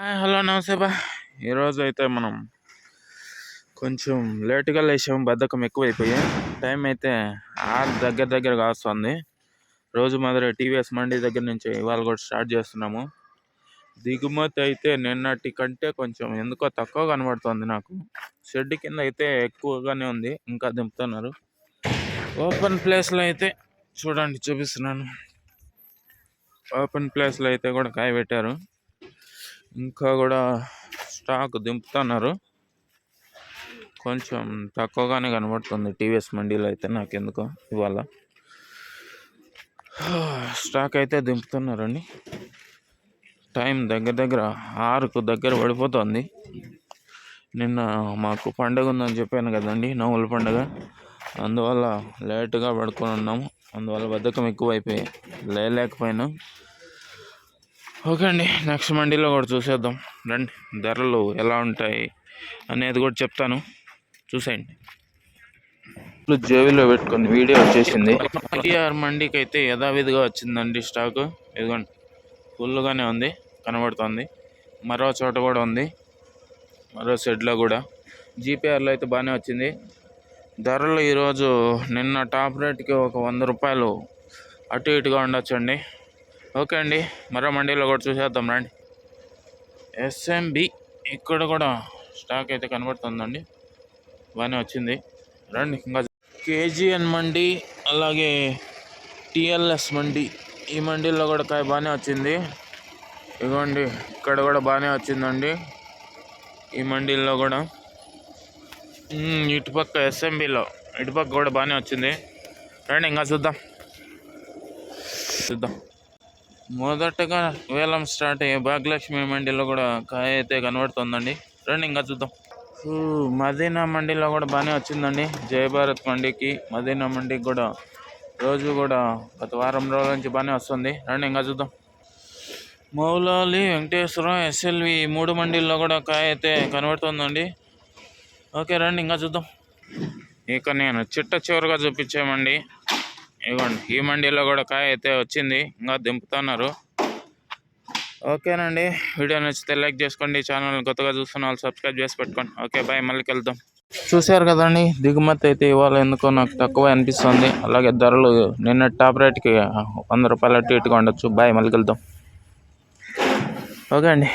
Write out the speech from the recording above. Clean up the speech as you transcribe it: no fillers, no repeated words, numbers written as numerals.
Hello నమస్తే బా. ఈరోజు అయితే మనం కొంచెం లేటుగా లేచాము, బద్ధకం ఎక్కువైపోయి. టైం అయితే 6 దగ్గరగా వస్తుంది. రోజు మాదిరి టీవీఎస్ మండి దగ్గర నుంచి ఇవాళ కూడా స్టార్ట్ చేస్తున్నాము. దిగుమతి అయితే నిన్నటి కంటే కొంచెం ఎందుకో తక్కువ కనబడుతుంది నాకు. షెడ్ కింద అయితే ఎక్కువగానే ఉంది, ఇంకా దింపుతున్నారు. ఓపెన్ ప్లేస్లో అయితే చూడండి, చూపిస్తున్నాను. ఓపెన్ ప్లేస్లో అయితే కూడా కాయ పెట్టారు, ఇంకా కూడా స్టాక్ దింపుతున్నారు. కొంచెం తక్కువగానే కనబడుతుంది టీవీఎస్ మండీలో అయితే నాకెందుకో. ఇవాళ స్టాక్ అయితే దింపుతున్నారండి. టైం దగ్గర 6కు దగ్గర పడిపోతుంది. నిన్న మాకు పండుగ ఉందని చెప్పాను కదండి, నవ్వుల పండుగ. అందువల్ల లేటుగా పడుకొని ఉన్నాము. అందువల్ల బద్ధకం ఎక్కువైపోయి లేకపోయినా. ఓకే అండి, నెక్స్ట్ మండీలో కూడా చూసేద్దాం రండి. ధరలు ఎలా ఉంటాయి అనేది కూడా చెప్తాను, చూసేయండి. జేబులో పెట్టుకొని వీడియో వచ్చేసింది. కేటీఆర్ మండీకి అయితే యథావిధిగా వచ్చిందండి స్టాకు. ఇదిగోండి, ఫుల్గానే ఉంది, కనబడుతుంది. మరో చోట కూడా ఉంది, మరో షెడ్లో కూడా. జీపీఆర్లో అయితే బాగానే వచ్చింది. ధరలు ఈరోజు నిన్న టాప్ రేట్కి ఒక 100 రూపాయలు అటు ఇటుగా ఉండొచ్చండి. ఓకే అండి, మరో మండీలో కూడా చూసేద్దాం రండి. ఎస్ఎంబి ఇక్కడ కూడా స్టాక్ అయితే కనబడుతుందండి, బాగానే వచ్చింది. రండి. ఇంకా కేజీఎన్ మండి, అలాగే టిఎల్ఎస్ మండి, ఈ మండీలో కూడా కాయ బాగానే వచ్చింది. ఇదిగోండి, ఇక్కడ కూడా బాగానే వచ్చిందండి ఈ మండీల్లో కూడా. ఇటుపక్క ఎస్ఎంబిలో ఇటుపక్క కూడా బాగానే వచ్చింది. రండి, ఇంకా చూద్దాం. మొదటగా వేలం స్టార్ట్ అయ్యే భాగ్యలక్ష్మి మండీలో కూడా కాయ అయితే కనబడుతుందండి. రండి, ఇంకా చూద్దాం. మదీనా మండీలో కూడా బాగానే వచ్చిందండి. జయభారత్ మండీకి, మదీనా మండీకి కూడా రోజు కూడా గత వారం రోజుల నుంచి బాగానే వస్తుంది. రండి, ఇంకా చూద్దాం. మౌలాలి, వెంకటేశ్వరం, ఎస్ఎల్వి 3 మండీల్లో కూడా కాయ అయితే కనబడుతుందండి. ఓకే రండి, ఇంకా చూద్దాం. ఇక నేను చివరిగా చూపించామండి. ఇవ్వండి, ఈ మండీలో కూడా కాయ అయితే వచ్చింది, ఇంకా దింపుతున్నారు. ఓకేనండి, వీడియో నచ్చితే లైక్ చేసుకోండి. ఛానల్ కొత్తగా చూస్తున్న వాళ్ళు సబ్స్క్రైబ్ చేసి పెట్టుకోండి. ఓకే బాయ్, మళ్ళీ వెళ్దాం. చూశారు కదండి, దిగుమతి అయితే ఇవాళ ఎందుకో నాకు తక్కువ అనిపిస్తుంది. అలాగే ధరలు నిన్న టాప్ రేట్కి 100 రూపాయలు అటు ఇటుగా ఉండొచ్చు. బాయ్, మళ్ళీ వెళ్దాం. ఓకే అండి.